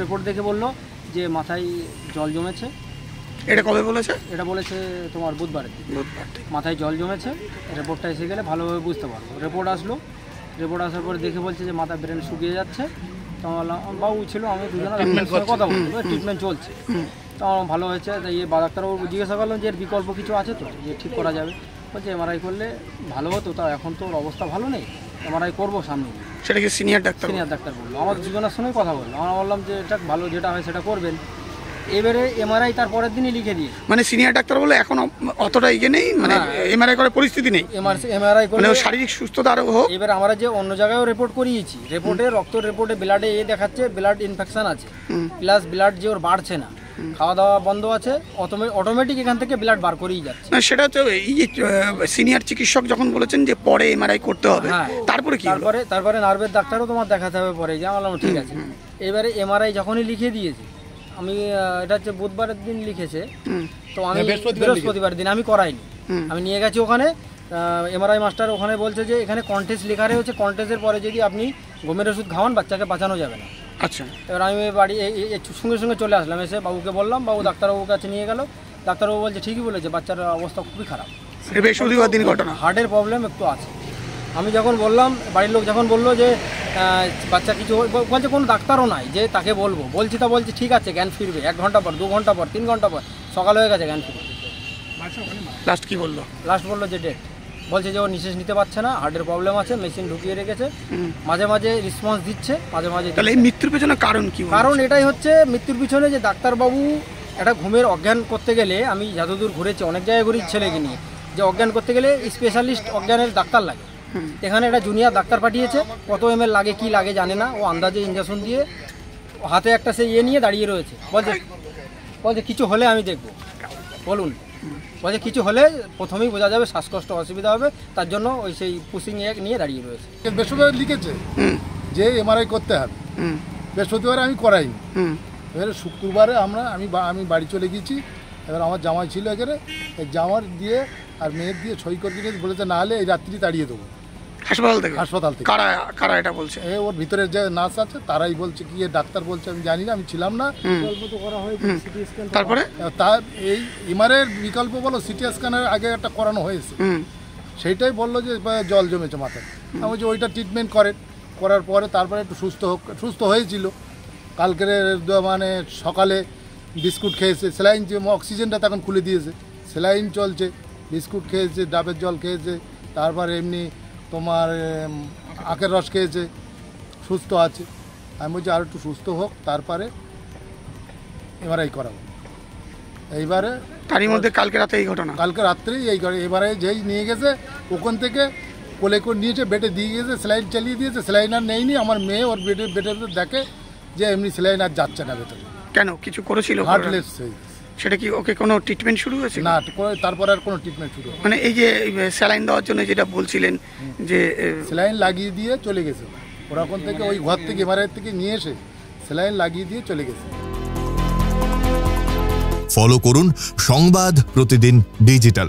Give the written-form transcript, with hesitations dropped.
Report দেখে বললো যে মাথায় জল জমেছে। এটা কবে বলেছে? এটা বলেছে তোমার বুধবারে। মাথায় জল জমেছে, রিপোর্টটা এসে গেলে ভালোভাবে বুঝতে পারবো। রিপোর্ট আসলো, রিপোর্ট আসার পরে দেখে বলছে যে মাথা ব্রেন শুকিয়ে যাচ্ছে। তো বললাম বাবু ছিল, আমি দুজনে কথা বলবো, ট্রিটমেন্ট চলছে। তো আমার ভালো হয়েছে। তাই বা ডাক্তারবাবু জিজ্ঞাসা করলাম যে এর বিকল্প কিছু আছে তো, যে ঠিক করা যাবে? বলছে এমআরআই করলে ভালো হতো, তা এখন তো ওর অবস্থা ভালো নেই, এমআরআই করবো সামনে। সেটা কি সিনিয়র ডাক্তার বললো, আমার দুজনের সঙ্গেই কথা বললো। আমরা বললাম যে এটা ভালো, যেটা হয় সেটা করবেন। এবারে এমআরআই তার পরের দিনই লিখে দিয়ে, মানে সিনিয়র ডাক্তার বলে এখন অতটা ইয়ে নেই, মানে এমআরআই করার পরিস্থিতি নেই। এমআরআই করে শারীরিক সুস্থতা আরো হোক। এবার আমরা যে অন্য জায়গায়ও রিপোর্ট করিয়েছি, রিপোর্টে রক্ত রিপোর্টে ব্লাডে দেখাচ্ছে ব্লাড ইনফেকশন আছে, প্লাস ব্লাড যে ওর বাড়ছে না, খাওয়া দাওয়া বন্ধ আছে, অটোমেটিক এখান থেকে ব্লাড বার করেই যাচ্ছে। না সেটা তো এই সিনিয়র চিকিৎসক যখন বলেছেন যে পরে এমআরআই করতে হবে, তারপরে কি? তারপরে নার্ভের ডাক্তারও তোমার দেখাতে হবে পরে, যে আমার ঠিক আছে। এবারে এমআরআই যখনই লিখে দিয়েছে, আমি এটা হচ্ছে বুধবারের দিন লিখেছে, তো আমি বৃহস্পতিবার দিন আমি করাইনি, আমি নিয়ে গেছি ওখানে। এমআরআই মাস্টার ওখানে বলছে যে এখানে কন্টেস্ট লেখা রয়েছে, কন্টেস্টের পরে যদি আপনি ঘুমের ওষুধ খাওয়ান বাচ্চাকে বাঁচানো যাবে না। আচ্ছা, এবার আমি বাড়ি সঙ্গে সঙ্গে চলে আসলাম, এসে বাবুকে বললাম, বাবু ডাক্তারবাবুর কাছে নিয়ে গেল। ডাক্তারবাবু বলছে ঠিকই বলেছে, বাচ্চার অবস্থা খুবই খারাপ, বৃহস্পতিবার দিন ঘটনা, হার্টের প্রবলেম একটু আছে। আমি যখন বললাম, বাড়ির লোক যখন বললো যে বাচ্চা কিছু বলছে, কোনো ডাক্তারও নাই যে তাকে বলবো, বলছি তা বলছি ঠিক আছে জ্ঞান ফিরবে 1 ঘন্টা পর, 2 ঘন্টা পর, 3 ঘন্টা পর, সকাল হয়ে গেছে জ্ঞান ফিরবে। লাস্ট কি বললো? লাস্ট বললো যে ডেট, বলছে যে ও নিঃশ্বাস নিতে পারছে না, হার্টের প্রবলেম আছে, মেশিন ঢুকিয়ে রেখেছে, মাঝে মাঝে রেসপন্স দিচ্ছে, মাঝে মাঝে। তাহলে এই মৃত্যুর পেছনে কারণ কি? কারণ এটাই হচ্ছে মৃত্যুর পিছনে যে ডাক্তারবাবু একটা ঘুমের অজ্ঞান করতে গেলে, আমি যতদূর ঘুরেছি অনেক জায়গায় ঘুরেছি ছেলেকে নিয়ে, যে অজ্ঞান করতে গেলে স্পেশালিস্ট অজ্ঞানের ডাক্তার লাগে। এখানে একটা জুনিয়র ডাক্তার পাঠিয়েছে, কত এমএল লাগে কি লাগে জানে না, ও আন্দাজে ইঞ্জেকশন দিয়ে হাতে একটা সে নিয়ে দাঁড়িয়ে রয়েছে। বলছে কিছু হলে আমি দেখবো, বলুন। বলছে কিছু হলে প্রথমেই বোঝা যাবে শ্বাসকষ্ট অসুবিধা হবে, তার জন্য ওই সেই পুশিং নিয়ে দাঁড়িয়ে রয়েছে। বৃহস্পতিবার লিখেছে যে এমআরআই করতে হবে, বৃহস্পতিবারে আমি করাইনি। এবারে শুক্রবারে আমি বাড়ি চলে গেছি। এবার আমার জামাই ছিল এখানে, এই জামার দিয়ে আর মেয়ের দিয়ে সই করে দিয়ে বলেছে না হলে এই রাত্রি তাড়িয়ে দেবো হাসপাতাল থেকে। কারা এটা বলছে? ওর ভিতরের যে নার্স আছে তারাই বলছে, কি ডাক্তার বলছে আমি জানি না, আমি ছিলাম না। তারপরে তার এই এমআরআইয়ের বিকল্প বলো, সিটি স্ক্যানের আগে একটা করানো হয়েছে, সেইটাই বললো যে জল জমেছে মাথায়। আমি বলছি ওইটা ট্রিটমেন্ট করার পরে তারপরে একটু সুস্থ হয়েছিল। কালকের মানে সকালে বিস্কুট খেয়েছে, স্যালাইন যে অক্সিজেনটা তখন খুলে দিয়েছে, স্যালাইন চলছে, বিস্কুট খেয়েছে, ডাবের জল খেয়েছে, তারপর এমনি তোমার আখের রস খেয়েছে, সুস্থ আছে। আমি বলছি আর একটু সুস্থ হোক, তারপরে এমআরআই করাবো। এইবারে তারই মধ্যে কালকে রাত্রেই এবারে যেই নিয়ে গেছে ওখান থেকে কোলে করে নিয়েছে, বেটে দিয়ে গেছে, স্যালাইন চালিয়ে দিয়েছে, স্যালাইন আর নেয়নি। আমার মেয়ে ওর বেটের ভেতর দেখে যে এমনি স্যালাইন আর যাচ্ছে না ভেতরে। কেন কিছু করেছিল? হার্টলেস হয়ে গেছে। সেটা কি ওকে কোনো ট্রিটমেন্ট শুরু হয়েছে? না, তারপর আর কোনো ট্রিটমেন্ট শুরু হয়। মানে এই যে স্যালাইন দেওয়ার জন্য যেটা বলছিলেন, যে স্যালাইন লাগিয়ে দিয়ে চলে গেছে ওরা, ওখান থেকে ওই ঘর থেকে এমআরআই থেকে নিয়ে এসে স্যালাইন লাগিয়ে দিয়ে চলে গেছে। ফলো করুন সংবাদ প্রতিদিন ডিজিটাল।